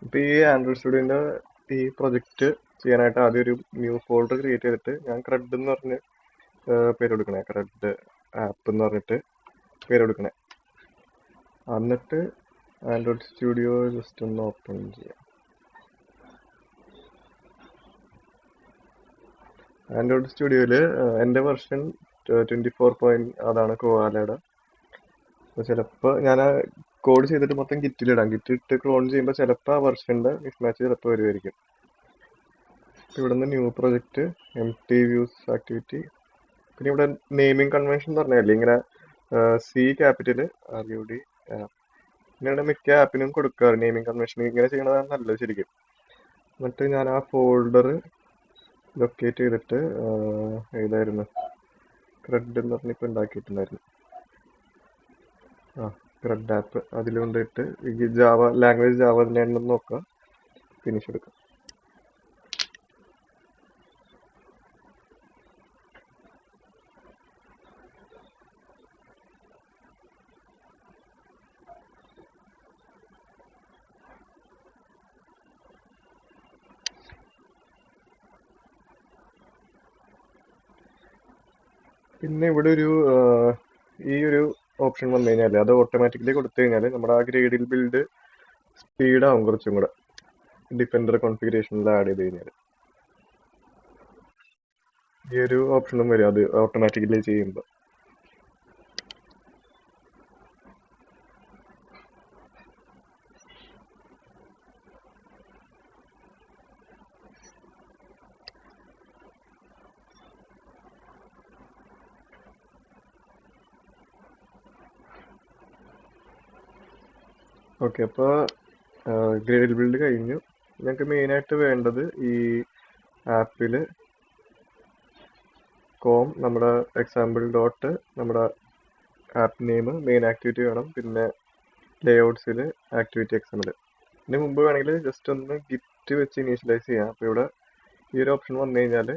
ഇപ്പൊ ഈ ആൻഡ്രോയിഡ് സ്റ്റുഡിയോന്റെ ഈ പ്രൊജക്റ്റ് ചെയ്യാനായിട്ട് ആദ്യം ഒരു ന്യൂ ഫോൾഡർ ക്രിയേറ്റ് ചെയ്തിട്ട് ഞാൻ ക്രെഡ് എന്ന് പറഞ്ഞ് പേര് കൊടുക്കണേ. ക്രെഡ് ആപ്പ് എന്ന് പറഞ്ഞിട്ട് പേര് കൊടുക്കണേ. എന്നിട്ട് ആൻഡ്രോയിഡ് സ്റ്റുഡിയോ ജസ്റ്റ് ഒന്ന് ഓപ്പൺ ചെയ്യാം. ആൻഡ്രോയിഡ് സ്റ്റുഡിയോയില് എൻ്റെ വെർഷൻ 24 അതാണ് കോവാലയുടെ. ചിലപ്പോൾ ഞാൻ കോഡ് ചെയ്തിട്ട് മൊത്തം ഗിറ്റിലിടാം. ഗിറ്റിട്ട് ക്ലോൺ ചെയ്യുമ്പോൾ ചിലപ്പോൾ ആ വെർഷൻ്റെ മിസ്മാച്ച് ചിലപ്പോൾ വരുമായിരിക്കും. ഇവിടെ നിന്ന് new project, M T views activity, പിന്നെ ഇവിടെ നെയിമിംഗ് കൺവെൻഷൻ എന്ന് പറഞ്ഞാൽ ഇങ്ങനെ സി ക്യാപിറ്റൽ RUD. ഇങ്ങനെ മിക്ക ആപ്പിനും കൊടുക്കാറ് നെയിമിംഗ് കൺവെൻഷൻ. ഇങ്ങനെ ചെയ്യണതാണ് നല്ലത് ശരിക്കും. എന്നിട്ട് ഞാൻ ആ ഫോൾഡർ ലൊക്കേറ്റ് ചെയ്തിട്ട് ഏതായിരുന്നു ക്രെഡ് എന്ന് പറഞ്ഞിപ്പോൾ ഉണ്ടാക്കിയിട്ടുണ്ടായിരുന്നു. ക്രെഡ് ആപ്പ് അതിൽ കൊണ്ടിട്ട് ഈ ജാവ ലാംഗ്വേജ് ജാവ തന്നെയാണെന്ന് നോക്കുക. ഫിനിഷ് എടുക്കാം. പിന്നെ ഇവിടെ ഒരു ഈ ഒരു ഓപ്ഷൻ വന്നു കഴിഞ്ഞാൽ അത് ഓട്ടോമാറ്റിക്കലി കൊടുത്തു കഴിഞ്ഞാൽ നമ്മുടെ ആ ഗ്രേഡിൽ ബിൽഡ് സ്പീഡാവും കുറച്ചും കൂടെ. ഡിഫൻഡർ കോൺഫിഗറേഷനിൽ ആഡ് ചെയ്ത് കഴിഞ്ഞാൽ ഈ ഒരു ഓപ്ഷനും വരും അത് ഓട്ടോമാറ്റിക്കലി ചെയ്യുമ്പോൾ. ഓക്കെ, അപ്പോൾ ഗ്രേഡ് ബിൽഡ് കഴിഞ്ഞു. ഞങ്ങൾക്ക് മെയിനായിട്ട് വേണ്ടത് ഈ ആപ്പിൽ നമ്മുടെ എക്സാമ്പിൾ ഡോട്ട് നമ്മുടെ ആപ്പ് നെയിം മെയിൻ ആക്ടിവിറ്റി വേണം. പിന്നെ ലേഔട്ട്സിൽ ആക്ടിവിറ്റി XML. ഇതിന് മുമ്പ് വേണമെങ്കിൽ ജസ്റ്റ് ഒന്ന് ഗിറ്റ് വെച്ച് ഇനീഷ്യലൈസ് ചെയ്യാം. അപ്പോൾ ഇവിടെ ഈ ഒരു ഓപ്ഷൻ വന്നു കഴിഞ്ഞാൽ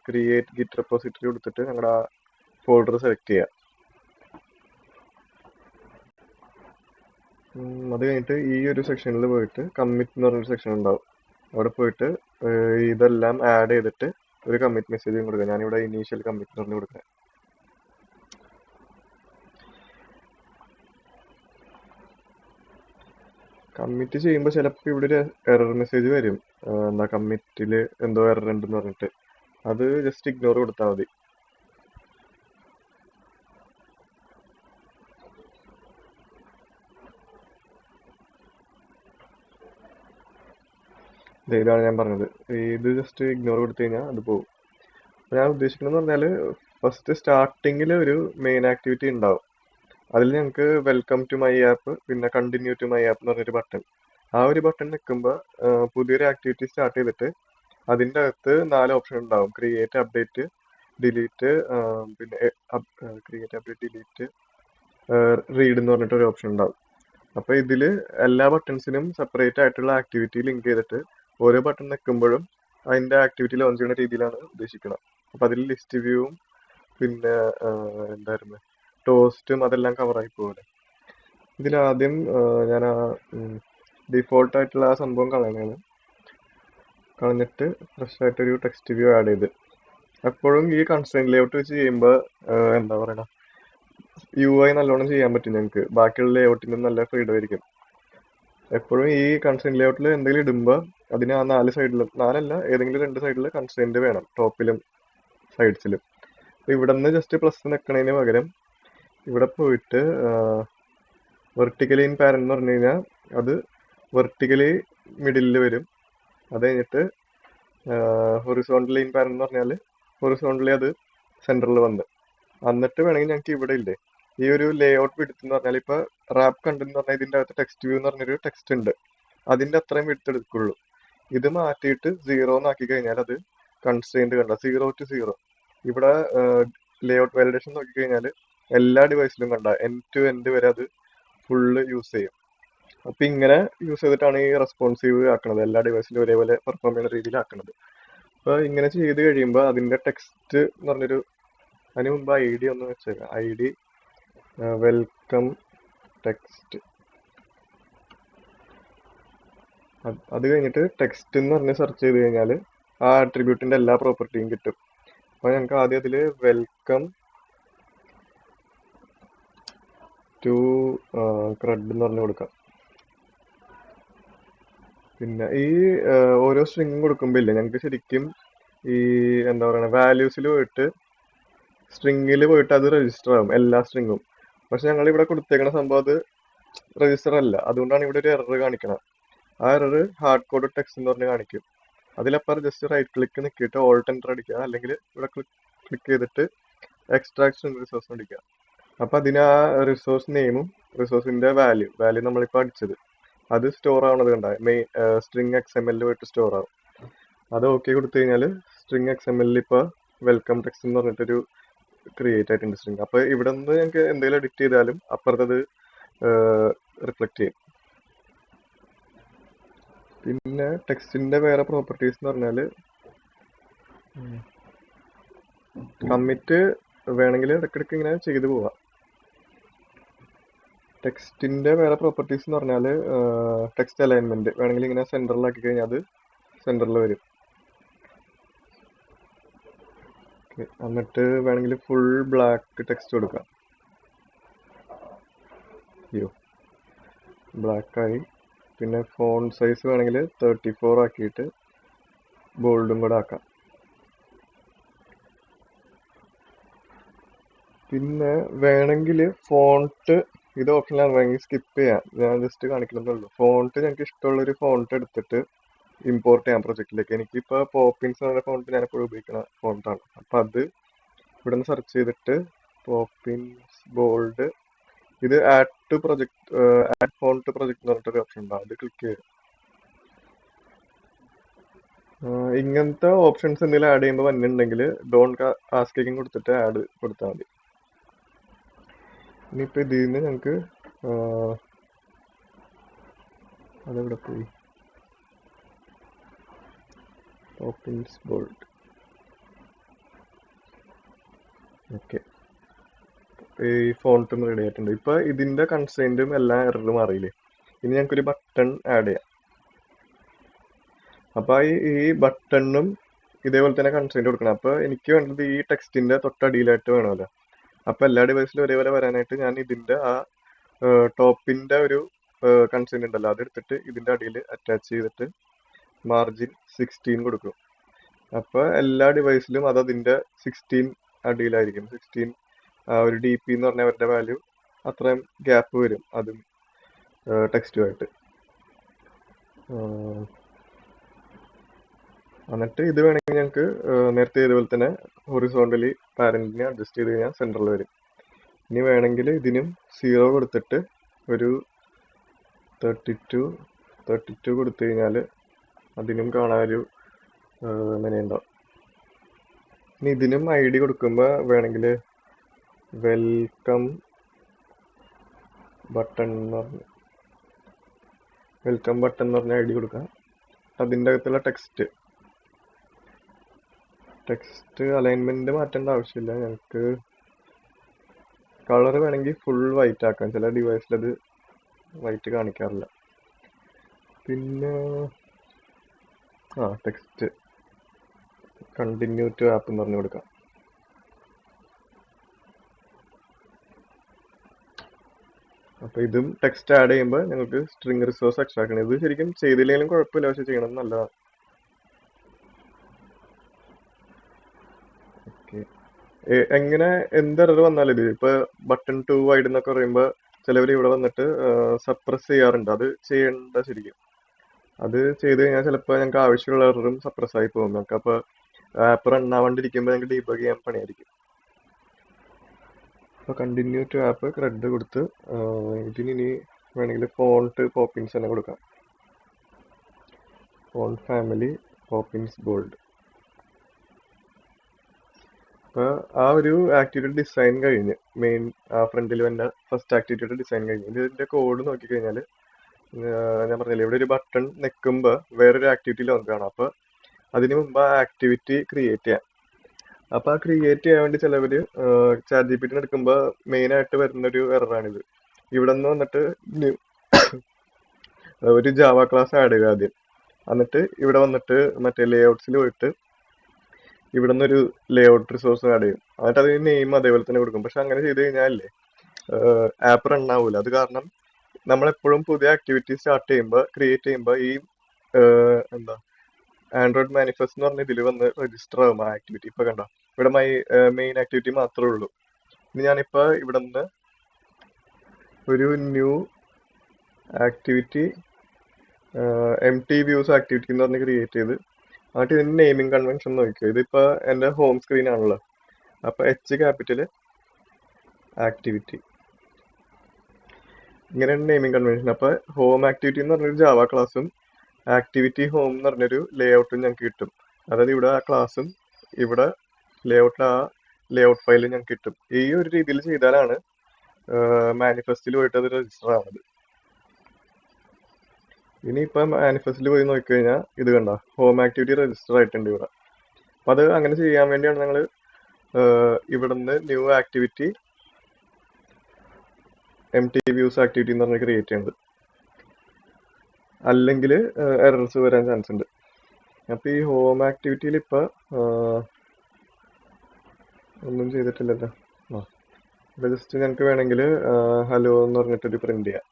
ക്രിയേറ്റ് ഗിറ്റ് റെപ്പോസിറ്ററി കൊടുത്തിട്ട് ഞങ്ങളുടെ ആ ഫോൾഡർ സെലക്ട് ചെയ്യാം. അത് കഴിഞ്ഞിട്ട് ഈ ഒരു സെക്ഷനിൽ പോയിട്ട് കമ്മിറ്റ് എന്ന് പറഞ്ഞൊരു സെക്ഷൻ ഉണ്ടാവും. അവിടെ പോയിട്ട് ഇതെല്ലാം ആഡ് ചെയ്തിട്ട് ഒരു കമ്മിറ്റ് മെസ്സേജും കൊടുക്കുക. ഞാനിവിടെ ഇനീഷ്യൽ കമ്മിറ്റ് പറഞ്ഞു കൊടുക്കുക. കമ്മിറ്റ് ചെയ്യുമ്പോൾ ചിലപ്പോൾ ഇവിടെ ഒരു എറർ മെസ്സേജ് വരും. എന്താ കമ്മിറ്റിൽ എന്തോ എറർ ഉണ്ടെന്ന് പറഞ്ഞിട്ട്. അത് ജസ്റ്റ് ഇഗ്നോർ കൊടുത്താൽ മതി. ഇതാണ് ഞാൻ പറഞ്ഞത്. ഇത് ജസ്റ്റ് ഇഗ്നോർ കൊടുത്തു കഴിഞ്ഞാൽ അത് പോകും. ഞാൻ ഉദ്ദേശിക്കുന്നത് പറഞ്ഞാൽ ഫസ്റ്റ് സ്റ്റാർട്ടിങ്ങിൽ ഒരു മെയിൻ ആക്ടിവിറ്റി ഉണ്ടാവും. അതിൽ ഞങ്ങൾക്ക് വെൽക്കം ടു മൈ ആപ്പ്, പിന്നെ കണ്ടിന്യൂ ടു മൈ ആപ്പ് എന്ന് പറഞ്ഞൊരു ബട്ടൺ. ആ ഒരു ബട്ടൺ നിൽക്കുമ്പോൾ പുതിയൊരു ആക്ടിവിറ്റി സ്റ്റാർട്ട് ചെയ്തിട്ട് അതിൻ്റെ അകത്ത് 4 ഓപ്ഷൻ ഉണ്ടാവും. ക്രിയേറ്റ്, അപ്ഡേറ്റ്, ഡിലീറ്റ്, പിന്നെ ക്രിയേറ്റ്, അപ്ഡേറ്റ്, ഡിലീറ്റ്, റീഡ് എന്ന് പറഞ്ഞിട്ടൊരു ഓപ്ഷൻ ഉണ്ടാവും. അപ്പോൾ ഇതിൽ എല്ലാ ബട്ടൺസിനും സെപ്പറേറ്റ് ആയിട്ടുള്ള ആക്ടിവിറ്റി ലിങ്ക് ചെയ്തിട്ട് ഓരോ ബട്ടൺ നിൽക്കുമ്പോഴും അതിൻ്റെ ആക്ടിവിറ്റി ലോഞ്ച് ചെയ്യുന്ന രീതിയിലാണ് ഉദ്ദേശിക്കുന്നത്. അപ്പോൾ അതിൽ ലിസ്റ്റ് വ്യൂവും പിന്നെ എന്തായിരുന്നു ടോസ്റ്റും അതെല്ലാം കവറായി പോലെ. ഇതിലാദ്യം ഞാൻ ആ ഡിഫോൾട്ടായിട്ടുള്ള ആ സംഭവം കളഞ്ഞിട്ട് ഫ്രഷ് ആയിട്ടൊരു ടെക്സ്റ്റ് വ്യൂ ആഡ് ചെയ്ത്. എപ്പോഴും ഈ കൺസ്ട്രെയിൻ ലേഔട്ട് വെച്ച് ചെയ്യുമ്പോൾ എന്താ പറയുക UI നല്ലോണം ചെയ്യാൻ പറ്റും ഞങ്ങൾക്ക്. ബാക്കിയുള്ള ലേഔട്ടിനും നല്ല ഫ്രീഡം ആയിരിക്കും. എപ്പോഴും ഈ കൺസ്ട്രെയിൻ ലേഔട്ടിൽ എന്തെങ്കിലും ഇടുമ്പോൾ അതിന് ആ 4 സൈഡിലും, 4 ഏതെങ്കിലും 2 സൈഡിൽ കൺസ്ട്രെയിന്റ് വേണം, ടോപ്പിലും സൈഡ്സിലും. അപ്പോൾ ഇവിടെ നിന്ന് ജസ്റ്റ് പ്ലസ് നിൽക്കുന്നതിന് പകരം ഇവിടെ പോയിട്ട് വെർട്ടിക്കലി ഇൻ പാരന്റ് എന്ന് പറഞ്ഞു കഴിഞ്ഞാൽ അത് വെർട്ടിക്കലി മിഡിലിൽ വരും. അത് കഴിഞ്ഞിട്ട് ഹൊറിസോണ്ടലി ഇൻ പാരന്റ് എന്ന് പറഞ്ഞാൽ ഹൊറിസോണ്ടലി അത് സെൻറ്ററിൽ വന്ന്. എന്നിട്ട് വേണമെങ്കിൽ ഞങ്ങൾക്ക് ഇവിടെ ഇല്ലേ ഈ ഒരു ലേഔട്ട് വിഡ്ത്ത് എന്ന് പറഞ്ഞാൽ ഇപ്പോൾ റാപ്പ് കണ്ടന്റ് എന്ന് പറഞ്ഞാൽ ഇതിൻ്റെ അകത്ത് ടെക്സ്റ്റ് വ്യൂ എന്ന് പറഞ്ഞൊരു ടെക്സ്റ്റ് ഉണ്ട്. അതിൻ്റെ അത്രയും വിഡ്ത്ത് എടുക്കുള്ളൂ. ഇത് മാറ്റിയിട്ട് 0 എന്നാക്കി കഴിഞ്ഞാൽ അത് കൺസ്ട്രെയിൻറ്റ് കണ്ട 0 to 0. ഇവിടെ ലേഔട്ട് വാലിഡേഷൻ നോക്കിക്കഴിഞ്ഞാൽ എല്ലാ ഡിവൈസിലും കണ്ട എൻഡ് ടു എൻഡ് വരെ അത് ഫുള്ള് യൂസ് ചെയ്യും. അപ്പം ഇങ്ങനെ യൂസ് ചെയ്തിട്ടാണ് ഈ റെസ്പോൺസീവ് ആക്കണത്, എല്ലാ ഡിവൈസിലും ഒരേപോലെ പെർഫോം ചെയ്യുന്ന രീതിയിൽ ആക്കണത്. അപ്പോൾ ഇങ്ങനെ ചെയ്ത് കഴിയുമ്പോൾ അതിൻ്റെ ടെക്സ്റ്റ് എന്ന് പറഞ്ഞൊരു, അതിന് മുമ്പ് ID ഒന്ന് വെച്ചേക്കാം. ID welcome text. അത് കഴിഞ്ഞിട്ട് ടെക്സ്റ്റ് എന്ന് പറഞ്ഞ് സെർച്ച് ചെയ്ത് കഴിഞ്ഞാൽ ആ ആട്രിബ്യൂട്ടിന്റെ എല്ലാ പ്രോപ്പർട്ടിയും കിട്ടും. അപ്പൊ ഞങ്ങൾക്ക് ആദ്യം അതിൽ വെൽക്കം ടു ക്രെഡ് എന്ന് പറഞ്ഞു കൊടുക്കാം. പിന്നെ ഈ ഓരോ സ്ട്രിങ്ങും കൊടുക്കുമ്പോൾ ഇല്ലേ ഞങ്ങൾക്ക് ശരിക്കും ഈ എന്താ പറയുക വാല്യൂസിൽ പോയിട്ട് സ്ട്രിങ്ങിൽ പോയിട്ട് അത് രജിസ്റ്റർ ആവും എല്ലാ സ്ട്രിങ്ങും. പക്ഷെ ഞങ്ങൾ ഇവിടെ കൊടുത്തേക്കുന്ന സംഭവം അത് രജിസ്റ്റർ അല്ല. അതുകൊണ്ടാണ് ഇവിടെ ഒരു എറർ കാണിക്കണം. ആ എറർ ഹാർഡ് കോഡ് ടെക്സ്റ്റ് എന്ന് പറഞ്ഞ് കാണിക്കും. അതിലപ്പുറം ജസ്റ്റ് റൈറ്റ് ക്ലിക്ക് നിൽക്കിയിട്ട് ഓൾട്ട് എൻ്റർ അടിക്കുക, അല്ലെങ്കിൽ ഇവിടെ ക്ലിക്ക് ചെയ്തിട്ട് എക്സ്ട്രാക്ട് സ്ട്രിംഗ് റിസോഴ്സ് അടിക്കുക. അപ്പൊ അതിന് ആ റിസോഴ്സ് നെയിമും റിസോഴ്സിന്റെ വാല്യൂ നമ്മളിപ്പോൾ അടിച്ചത് അത് സ്റ്റോർ ആവണത് കണ്ട മെയിൻ സ്ട്രിങ് XML പോയിട്ട് സ്റ്റോർ ആവും. അത് ഓക്കെ കൊടുത്തു കഴിഞ്ഞാൽ സ്ട്രിങ് XML ഇപ്പോൾ വെൽക്കം ടെക്സ്റ്റ് എന്ന് പറഞ്ഞിട്ടൊരു ക്രിയേറ്റ് ആയിട്ടുണ്ട് സ്ട്രിങ്. അപ്പൊ ഇവിടെ നിന്ന് ഞങ്ങൾക്ക് എന്തെങ്കിലും എഡിറ്റ് ചെയ്താലും അപ്പുറത്തത് റിഫ്ലക്ട് ചെയ്യും. പിന്നെ ടെക്സ്റ്റിന്റെ വേറെ പ്രോപ്പർട്ടീസ് എന്ന് പറഞ്ഞാൽ കമ്മിറ്റ് വേണമെങ്കിൽ ഇടയ്ക്കിടയ്ക്ക് ഇങ്ങനെ ചെയ്തു പോവാം. ടെക്സ്റ്റിന്റെ വേറെ പ്രോപ്പർട്ടീസ് എന്ന് പറഞ്ഞാൽ ടെക്സ്റ്റ് അലൈൻമെന്റ് വേണമെങ്കിൽ ഇങ്ങനെ സെന്ററിലാക്കി കഴിഞ്ഞാൽ അത് സെന്ററിൽ വരും. എന്നിട്ട് വേണമെങ്കിൽ ഫുൾ ബ്ലാക്ക് ടെക്സ്റ്റ് കൊടുക്കാം. അയ്യോ ബ്ലാക്ക് ആയി. പിന്നെ ഫോൺ സൈസ് വേണമെങ്കിൽ 34 ആക്കിയിട്ട് ബോൾഡും കൂടെ ആക്കാം. പിന്നെ വേണമെങ്കിൽ ഫോണ്ട് ഇത് ഓപ്ഷനിലാണ്, വേണമെങ്കിൽ സ്കിപ്പ് ചെയ്യാം. ഞാൻ ജസ്റ്റ് കാണിക്കണമെന്നുള്ളൂ. ഫോണ്ട് ഞങ്ങൾക്ക് ഇഷ്ടമുള്ളൊരു ഫോണ്ട് എടുത്തിട്ട് ഇമ്പോർട്ട് ചെയ്യാം പ്രൊജക്റ്റിലേക്ക്. എനിക്കിപ്പോൾ പോപ്പിൻസ് എന്ന ഫോണ്ട് ഞാൻ എപ്പോഴും ഉപയോഗിക്കുന്ന ഫോണ്ടാണ്. അപ്പം അത് ഇവിടെ നിന്ന് സെർച്ച് ചെയ്തിട്ട് പോപ്പിൻസ് ബോൾഡ് ഇത് add to project add font to project എന്ന് പറഞ്ഞിട്ടൊരു ഓപ്ഷൻ ഉണ്ടാവും. അത് ക്ലിക്ക് ചെയ്യുക. ഇങ്ങനത്തെ ഓപ്ഷൻസ് എന്തെങ്കിലും ആഡ് ചെയ്യുമ്പോൾ വന്നിട്ടുണ്ടെങ്കിൽ ഡോണ്ട് ആസ്കിങ് കൊടുത്തിട്ട് ആഡ് കൊടുത്താൽ മതി. ഇനിയിപ്പോൾ ഇതിൽ നിന്ന് ഞങ്ങൾക്ക് അതെവിടെ പോയി പോപ്പിൻസ് ബോൾഡ്. ഓക്കെ ഈ ഫോണ്ടും റെഡി ആയിട്ടുണ്ട്. ഇപ്പൊ ഇതിന്റെ കൺസെന്റും എല്ലാ എററും അറിയില്ലേ. ഇനി ഞങ്ങൾക്കൊരു ബട്ടൺ ആഡ് ചെയ്യാം. അപ്പൊ ഈ ബട്ടണിനും ഇതേപോലെ തന്നെ കൺസെന്റ് കൊടുക്കണം. അപ്പൊ എനിക്ക് വേണ്ടത് ഈ ടെക്സ്റ്റിന്റെ തൊട്ടടിയിലായിട്ട് വേണമല്ലോ. അപ്പൊ എല്ലാ ഡിവൈസിലും ഒരേപോലെ വരാനായിട്ട് ഞാൻ ഇതിന്റെ ആ ടോപ്പിന്റെ ഒരു കൺസെന്റ് ഉണ്ടല്ലോ അതെടുത്തിട്ട് ഇതിന്റെ അടിയിൽ അറ്റാച്ച് ചെയ്തിട്ട് മാർജിൻ 16 കൊടുക്കും. അപ്പൊ എല്ലാ ഡിവൈസിലും അത് അതിന്റെ 16 അടിയിലായിരിക്കും. 16 ഒരു DP എന്ന് പറഞ്ഞ അവരുടെ വാല്യൂ അത്രയും ഗ്യാപ്പ് വരും അതും ടെക്സ്റ്റുമായിട്ട്. എന്നിട്ട് ഇത് വേണമെങ്കിൽ ഞങ്ങൾക്ക് നേരത്തെ ഇതുപോലെ തന്നെ ഹൊറിസോണ്ടലി പാരന്റിനെ അഡ്ജസ്റ്റ് ചെയ്ത് കഴിഞ്ഞാൽ സെന്ററിൽ വരും. ഇനി വേണമെങ്കിൽ ഇതിനും 0 കൊടുത്തിട്ട് ഒരു 32 കൊടുത്തു കഴിഞ്ഞാൽ അതിനും കാണാൻ ഒരു ഇങ്ങനെ ഉണ്ടാവും. ഇനി ഇതിനും ID കൊടുക്കുമ്പോൾ വേണമെങ്കിൽ വെൽക്കം ബട്ടൺ എന്ന് പറഞ്ഞ ID കൊടുക്കാം. അതിൻ്റെ അകത്തുള്ള ടെക്സ്റ്റ് അലൈൻമെന്റ് മാറ്റേണ്ട ആവശ്യമില്ല. ഞങ്ങൾക്ക് കളർ വേണമെങ്കിൽ ഫുൾ വൈറ്റ് ആക്കാം. ചില ഡിവൈസിൽ അത് വൈറ്റ് കാണിക്കാറില്ല. പിന്നെ ടെക്സ്റ്റ് കണ്ടിന്യൂ ടു ആപ്പ് എന്ന് പറഞ്ഞു കൊടുക്കാം. അപ്പൊ ഇതും ടെക്സ്റ്റ് ആഡ് ചെയ്യുമ്പോൾ ഞങ്ങൾക്ക് സ്ട്രിംഗ് റിസോഴ്സ് എക്സ്ട്രാക്ട് ചെയ്യണം. ഇത് ശരിക്കും ചെയ്തില്ലെങ്കിലും കുഴപ്പമില്ല, പക്ഷെ ചെയ്യണം നല്ലതാണ്. ഓക്കെ എങ്ങനെ എന്ത് എറർ വന്നാലും ഇത് ഇപ്പൊ ബട്ടൺ 2 വൈഡ് എന്നൊക്കെ പറയുമ്പോൾ ചിലവർ ഇവിടെ വന്നിട്ട് സപ്രസ് ചെയ്യാറുണ്ട്. അത് ചെയ്യേണ്ട ശരിക്കും. അത് ചെയ്ത് കഴിഞ്ഞാൽ ചിലപ്പോൾ ഞങ്ങൾക്ക് ആവശ്യമുള്ള എററും സപ്രസ് ആയി പോകും. നമുക്ക് അപ്പോൾ ആപ്പ് റൺ ആവാണ്ടിരിക്കുമ്പോൾ ഞങ്ങൾക്ക് ഡീബഗ് ചെയ്യാൻ പണിയായിരിക്കും. അപ്പോൾ കണ്ടിന്യൂ ടു ആപ്പ് ക്രെഡ് കൊടുത്ത് ഇതിനി വേണമെങ്കിൽ ഫോണ്ട് പോപ്പിൻസ് തന്നെ കൊടുക്കാം. Font family Poppins bold. അപ്പോൾ ആ ഒരു ആക്ടിവിറ്റി ഡിസൈൻ കഴിഞ്ഞ് മെയിൻ ഫ്രണ്ടിൽ വന്ന ഫസ്റ്റ് ആക്ടിവിറ്റിയുടെ ഡിസൈൻ കഴിഞ്ഞ് ഇതിന്റെ കോഡ് നോക്കിക്കഴിഞ്ഞാൽ ഞാൻ പറഞ്ഞില്ലേ ഇവിടെ ഒരു ബട്ടൺ നിൽക്കുമ്പോൾ വേറൊരു ആക്ടിവിറ്റി നമുക്ക് കാണാം. അപ്പോൾ അതിന് മുമ്പ് ആ ആക്ടിവിറ്റി ക്രിയേറ്റ് ചെയ്യാം. അപ്പൊ ആ ക്രിയേറ്റ് ചെയ്യാൻ വേണ്ടി ചിലവര് ChatGPT എടുക്കുമ്പോൾ മെയിൻ ആയിട്ട് വരുന്നൊരു എററാണിത്. ഇവിടെ നിന്ന് വന്നിട്ട് ഒരു ജാവ ക്ലാസ് ആഡ് ചെയ്യുക ആദ്യം. എന്നിട്ട് ഇവിടെ വന്നിട്ട് മറ്റേ ലേഔട്ട്സിൽ പോയിട്ട് ഇവിടെ നിന്നൊരു ലേഔട്ട് റിസോഴ്സ് ആഡ് ചെയ്യും. എന്നിട്ട് അതിന് നെയിം അതേപോലെ തന്നെ കൊടുക്കും. പക്ഷെ അങ്ങനെ ചെയ്ത് കഴിഞ്ഞാലേ ആപ്പ് റൺ ആവൂല. അത് കാരണം നമ്മളെപ്പോഴും പുതിയ ആക്ടിവിറ്റി സ്റ്റാർട്ട് ചെയ്യുമ്പോൾ ക്രിയേറ്റ് ചെയ്യുമ്പോൾ ഈ എന്താ ആൻഡ്രോയിഡ് മാനിഫെസ്റ്റ് എന്ന് പറഞ്ഞ ഇതിൽ വന്ന് രജിസ്റ്റർ ആകും ആ ആക്ടിവിറ്റി. ഇപ്പൊ കണ്ടോ, ഇവിടെ മെയിൻ ആക്ടിവിറ്റി മാത്രമേ ഉള്ളൂ. ഇനി ഞാനിപ്പോ ഇവിടെ നിന്ന് ഒരു new activity M T views activity എന്ന് പറഞ്ഞ് ക്രിയേറ്റ് ചെയ്ത് എന്നിട്ട് ഇതിന്റെ നെയിമിംഗ് കൺവെൻഷൻ നോക്കിയോ. ഇതിപ്പോ എന്റെ ഹോം സ്ക്രീൻ ആണല്ലോ. അപ്പൊ എച്ച് ക്യാപിറ്റല് ആക്ടിവിറ്റി, ഇങ്ങനെയാണ് നെയിമിംഗ് കൺവെൻഷൻ. അപ്പൊ ഹോം ആക്ടിവിറ്റി എന്ന് പറഞ്ഞൊരു ജാവ ക്ലാസ്സും ആക്ടിവിറ്റി ഹോം എന്ന് പറഞ്ഞൊരു ലേഔട്ടും ഞങ്ങൾക്ക് കിട്ടും. അതായത് ഇവിടെ ആ ക്ലാസ്സും ഇവിടെ ലേഔട്ട് ആ ലേഔട്ട് ഫയലും ഞങ്ങൾക്ക് കിട്ടും. ഈ ഒരു രീതിയിൽ ചെയ്താലാണ് മാനിഫെസ്റ്റിൽ പോയിട്ട് അത് രജിസ്റ്റർ ആവുന്നത്. ഇനിയിപ്പോ മാനിഫെസ്റ്റിൽ പോയി നോക്കിക്കഴിഞ്ഞാൽ ഇത് കണ്ട ഹോം ആക്ടിവിറ്റി രജിസ്റ്റർ ആയിട്ടുണ്ട് ഇവിടെ. അപ്പൊ അത് അങ്ങനെ ചെയ്യാൻ വേണ്ടിയാണ് ഞങ്ങൾ ഇവിടുന്ന് new activity M T views activity എന്ന് പറഞ്ഞ് ക്രിയേറ്റ് ചെയ്യുന്നത്. അല്ലെങ്കിൽ എറർസ് വരാൻ ചാൻസ് ഉണ്ട്. അപ്പൊ ഈ ഹോം ആക്ടിവിറ്റിയിൽ ഇപ്പൊ ഒന്നും ചെയ്തിട്ടില്ലല്ലോ. ഇവിടെ ജസ്റ്റ് ഞങ്ങൾക്ക് വേണമെങ്കിൽ ഹലോ എന്ന് പറഞ്ഞിട്ടൊരു പ്രിന്റ് ചെയ്യാം.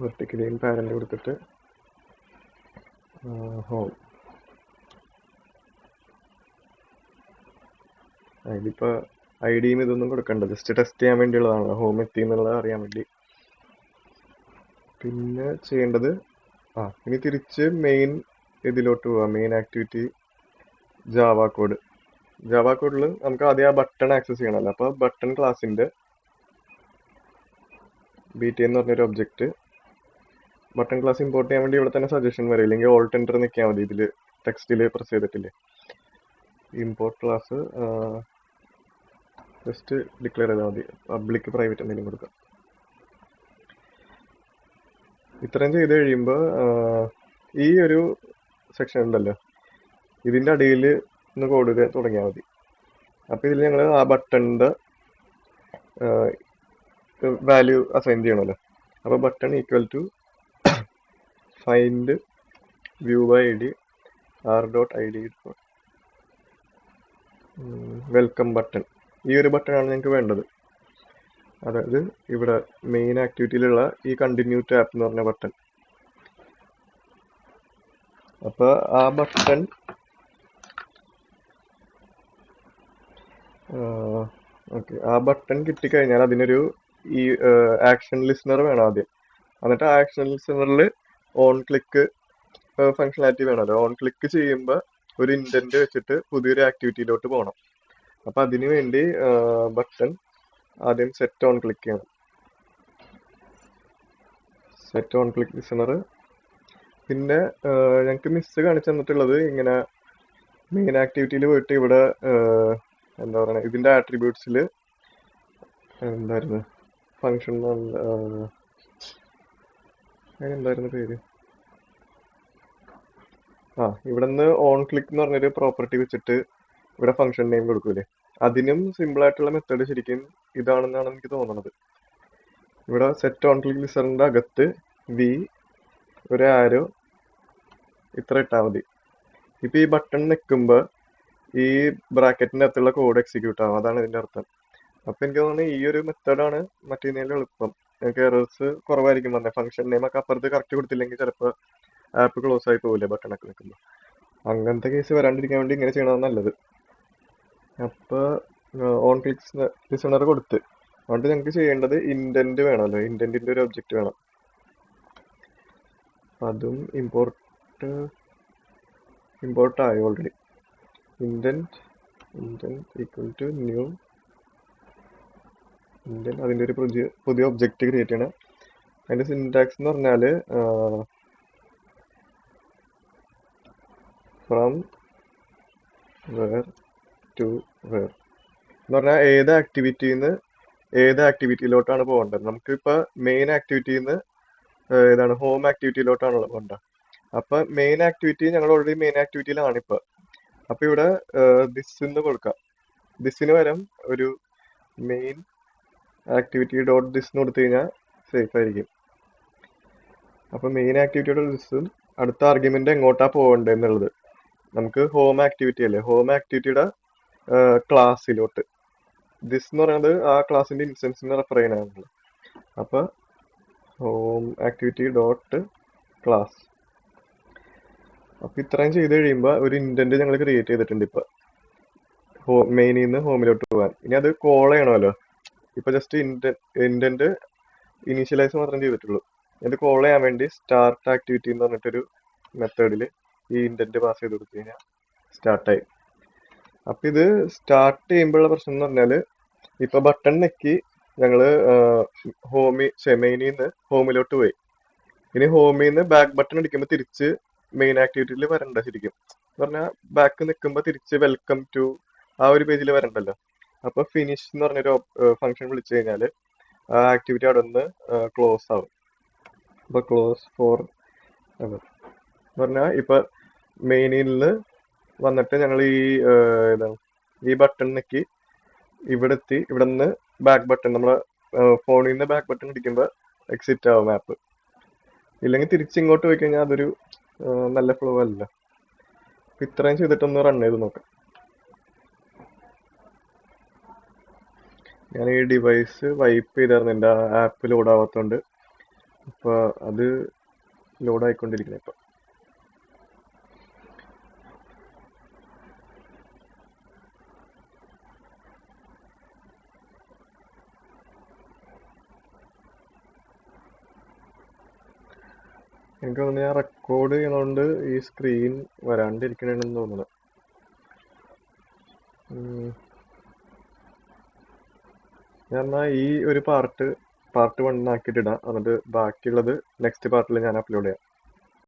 വെർട്ടിക്കലിയും പാരന്റ് കൊടുത്തിട്ട് ഹോം. ഇതിപ്പോ ഐഡിയും ഇതൊന്നും കൊടുക്കണ്ട, ജസ്റ്റ് ടെസ്റ്റ് ചെയ്യാൻ വേണ്ടിയുള്ളതാണ്, ഹോം എത്തി എന്നുള്ളത് അറിയാൻ വേണ്ടി. പിന്നെ ചെയ്യേണ്ടത് ഇനി തിരിച്ച് മെയിൻ ഇതിലോട്ട് പോവാം. Main activity Java code. Java കോഡിൽ നമുക്ക് ആദ്യം ആ ബട്ടൺ ആക്സസ് ചെയ്യണമല്ലോ. അപ്പൊ ബട്ടൺ ക്ലാസിന്റെ BT എന്ന് പറഞ്ഞൊരു ഒബ്ജക്റ്റ് ബട്ടൺ ക്ലാസ് ഇമ്പോർട്ട് ചെയ്യാൻ വേണ്ടി ഇവിടെ തന്നെ സജഷൻ വരും, ഇല്ലെങ്കിൽ ഓൾട്ട് എൻ്റർ നിൽക്കാൻ മതി. ഇതിൽ ടെക്സ്റ്റിൽ പ്രസ് ചെയ്തിട്ടില്ലേ ഇമ്പോർട്ട് ക്ലാസ് ജസ്റ്റ് ഡിക്ലെയർ ചെയ്താൽ മതി. പബ്ലിക് പ്രൈവറ്റ് എന്തെങ്കിലും കൊടുക്കാം. ഇത്രയും ചെയ്ത് കഴിയുമ്പോൾ ഈ ഒരു സെക്ഷൻ ഉണ്ടല്ലോ, ഇതിന്റെ അടിയിൽ ഒന്ന് കോഡ് തുടങ്ങിയാൽ മതി. അപ്പൊ ഇതിൽ ഞങ്ങൾ ആ ബട്ടണിന്റെ വാല്യൂ അസൈൻ ചെയ്യണമല്ലോ. അപ്പൊ button equal to find view by ID r.id welcome button. ഈ ഒരു ബട്ടണാണ് ഞങ്ങൾക്ക് വേണ്ടത്. അതായത് ഇവിടെ മെയിൻ ആക്ടിവിറ്റിയിലുള്ള ഈ കണ്ടിന്യൂ ടു ആപ്പ് എന്ന് പറഞ്ഞ ബട്ടൺ. അപ്പൊ ആ ബട്ടൺ ആ ബട്ടൺ കിട്ടിക്കഴിഞ്ഞാൽ അതിനൊരു ഈ ആക്ഷൻ ലിസ്ണർ വേണം ആദ്യം. എന്നിട്ട് ആ ആക്ഷൻ ലിസ്ണറിൽ ഓൺ ക്ലിക്ക് ഫങ്ഷനാലിറ്റി വേണമല്ലോ. ഓൺ ക്ലിക്ക് ചെയ്യുമ്പോൾ ഒരു ഇൻഡന്റ് വെച്ചിട്ട് പുതിയൊരു ആക്ടിവിറ്റിയിലോട്ട് പോകണം. അപ്പൊ അതിനു വേണ്ടി ബട്ടൺ ആദ്യം സെറ്റ് ഓൺ ക്ലിക്ക് ചെയ്യണം. Set on click listener. പിന്നെ ഞങ്ങൾക്ക് മിസ് കാണിച്ചു തന്നിട്ടുള്ളത് ഇങ്ങനെ മെയിൻ ആക്ടിവിറ്റിയിൽ പോയിട്ട് ഇവിടെ എന്താ പറയുക, ഇതിന്റെ ആട്രിബ്യൂട്ട്സിൽ എന്തായിരുന്നു ഫങ്ഷൻ എന്തായിരുന്നു പേര്, ഇവിടെ നിന്ന് ഓൺ ക്ലിക്ക് എന്ന് പറഞ്ഞൊരു പ്രോപ്പർട്ടി വെച്ചിട്ട് ഇവിടെ ഫംഗ്ഷൻ നെയിം കൊടുക്കൂലേ, അതിനും സിമ്പിൾ ആയിട്ടുള്ള മെത്തേഡ് ശരിക്കും ഇതാണെന്നാണ് എനിക്ക് തോന്നുന്നത്. ഇവിടെ സെറ്റ് ഓൺ ക്ലിക്ക് ലിസണറിന്റെ അകത്ത് ഒരു ആരോ ഇത്ര ഇട്ടാൽ മതി. ഇപ്പൊ ഈ ബട്ടൺ നിൽക്കുമ്പോൾ ഈ ബ്രാക്കറ്റിന്റെ അകത്തുള്ള കോഡ് എക്സിക്യൂട്ട് ആവും, അതാണ് ഇതിന്റെ അർത്ഥം. അപ്പൊ എനിക്ക് തോന്നുന്നത് ഈ ഒരു മെത്തേഡാണ് മറ്റേതിനേലും എളുപ്പം. ഞങ്ങൾക്ക് എറേഴ്സ് കുറവായിരിക്കും പറഞ്ഞത്. ഫംഗ്ഷൻ നെയിം ഒക്കെ അപ്പുറത്ത് കറക്റ്റ് കൊടുത്തില്ലെങ്കിൽ ചിലപ്പോൾ ആപ്പ് ക്ലോസ് ആയി പോകില്ലേ ബട്ടണൊക്കെ നിൽക്കുമ്പോൾ. അങ്ങനത്തെ കേസ് വരാണ്ടിരിക്കാൻ വേണ്ടി ഇങ്ങനെ ചെയ്യണതാണ് നല്ലത്. അപ്പൊ ഓൺ ക്ലിക്ക് ലിസണർ കൊടുത്ത് അതുകൊണ്ട് ഞങ്ങൾക്ക് ചെയ്യേണ്ടത് ഇൻഡന്റ് വേണമല്ലോ, ഇൻഡന്റിന്റെ ഒരു ഒബ്ജക്റ്റ് വേണം. അതും ഇമ്പോർട്ട് ആയി already. Intent equal to new intent, അതിന്റെ ഒരു പുതിയ ഒബ്ജക്റ്റ് ക്രിയേറ്റ് ചെയ്യണം. അതിന്റെ സിൻടാക്സ് എന്ന് പറഞ്ഞാല് ഫ്രം വേർ ടു വേർ എന്ന് പറഞ്ഞാൽ ഏത് ആക്ടിവിറ്റിയിലോട്ടാണ് പോകേണ്ടത്. നമുക്കിപ്പോ മെയിൻ ആക്ടിവിറ്റിന്ന് ഏതാണ് ഹോം ആക്ടിവിറ്റിയിലോട്ടാണല്ലോ പോകേണ്ടത്. അപ്പൊ ഞങ്ങൾ ഓൾറെഡി മെയിൻ ആക്ടിവിറ്റിയിലാണ് ഇപ്പൊ. അപ്പൊ ഇവിടെ ദിസ് എന്ന് കൊടുക്കാം. ദിസിന് പകരം ഒരു മെയിൻ ആക്ടിവിറ്റി ഡോട്ട് ദിസ് എന്ന് കൊടുത്തു കഴിഞ്ഞാൽ സേഫ് ആയിരിക്കും. അപ്പൊ മെയിൻ ആക്ടിവിറ്റിയുടെ ദിസും അടുത്ത ആർഗ്യുമെന്റ് എങ്ങോട്ടാ പോകേണ്ടത് എന്നുള്ളത് നമുക്ക് ഹോം ആക്ടിവിറ്റി അല്ലേ, ഹോം ആക്ടിവിറ്റിയുടെ ക്ലാസ്സിലോട്ട് ദിസ് എന്ന് പറയുന്നത് ആ ക്ലാസിന്റെ ഇൻസ്റ്റൻസിനെ റെഫർ ചെയ്യണമാണല്ലോ. അപ്പൊ ഹോം ആക്ടിവിറ്റി ഡോട്ട് ക്ലാസ്. അപ്പൊ ഇത്രയും ചെയ്ത് കഴിയുമ്പോൾ ഒരു ഇന്റന്റ് ഞങ്ങൾ ക്രിയേറ്റ് ചെയ്തിട്ടുണ്ട്. ഇപ്പൊ മെയിനിൽ നിന്ന് ഹോമിലോട്ട് പോകാൻ ഇനി അത് കോൾ ചെയ്യണമല്ലോ. ഇപ്പൊ ജസ്റ്റ് ഇന്റന്റ് ഇനീഷ്യലൈസ് മാത്രം ചെയ്തിട്ടുള്ളൂ. ഇത് കോൾ ചെയ്യാൻ വേണ്ടി സ്റ്റാർട്ട് ആക്ടിവിറ്റി എന്ന് പറഞ്ഞിട്ടൊരു മെത്തേഡിൽ ഈ ഇന്റന്റ് പാസ് ചെയ്ത് കൊടുത്തു കഴിഞ്ഞാൽ സ്റ്റാർട്ടായി. അപ്പൊ ഇത് സ്റ്റാർട്ട് ചെയ്യുമ്പോഴുള്ള പ്രശ്നം എന്ന് പറഞ്ഞാല് ഇപ്പൊ ബട്ടൺ നെക്കി ഞങ്ങള് മെയിനിൽ നിന്ന് ഹോമിലോട്ട് പോയി. ഇനി ഹോമിൽ നിന്ന് ബാക്ക് ബട്ടൺ അടിക്കുമ്പോൾ തിരിച്ച് മെയിൻ ആക്ടിവിറ്റിയിൽ വരണ്ട. ശരിക്കും പറഞ്ഞാൽ ബാക്ക് നിൽക്കുമ്പോൾ തിരിച്ച് വെൽക്കം ടു ആ ഒരു പേജിൽ വരണ്ടല്ലോ. അപ്പൊ ഫിനിഷ് എന്ന് പറഞ്ഞൊരു ഫംഗ്ഷൻ വിളിച്ചു കഴിഞ്ഞാല് ആ ആക്ടിവിറ്റി അവിടെ നിന്ന് ക്ലോസ് ആവും. അപ്പൊ ക്ലോസ് ഫോർ എന്ന് പറഞ്ഞാൽ ഇപ്പൊ മെയിനിൽ നിന്ന് വന്നിട്ട് ഞങ്ങൾ ഈ ബട്ടൺ നെക്കി ഇവിടെ എത്തി. ഇവിടെ നിന്ന് ബാക്ക് ബട്ടൺ നമ്മളെ ഫോണിൽ നിന്ന് ബാക്ക് ബട്ടൺ അടിക്കുമ്പോൾ എക്സിറ്റ് ആവും ആപ്പ്. ഇല്ലെങ്കിൽ തിരിച്ചിങ്ങോട്ട് പോയി കഴിഞ്ഞാൽ അതൊരു നല്ല ഫ്ലോ അല്ല. ഇത്രയും ചെയ്തിട്ടൊന്ന് റൺ ചെയ്ത് നോക്കാം. ഞാൻ ഈ ഡിവൈസ് വൈപ്പ് ചെയ്തായിരുന്നു എൻ്റെ ആപ്പ് ലോഡ് ആവാത്തതുകൊണ്ട്. അപ്പൊ അത് ലോഡ് ആയിക്കൊണ്ടിരിക്കുന്നത് ഇപ്പൊ. എനിക്ക് തോന്നുന്നു ഞാൻ റെക്കോർഡ് ചെയ്യണോണ്ട് ഈ സ്ക്രീൻ വരാണ്ടിരിക്കണെന്ന് തോന്നുന്നു. ഞാൻ എന്നാ ഈ ഒരു പാർട്ട് 1 ആക്കിയിട്ട് ഇടാം. എന്നിട്ട് ബാക്കിയുള്ളത് നെക്സ്റ്റ് പാർട്ടിൽ ഞാൻ അപ്ലോഡ് ചെയ്യാം.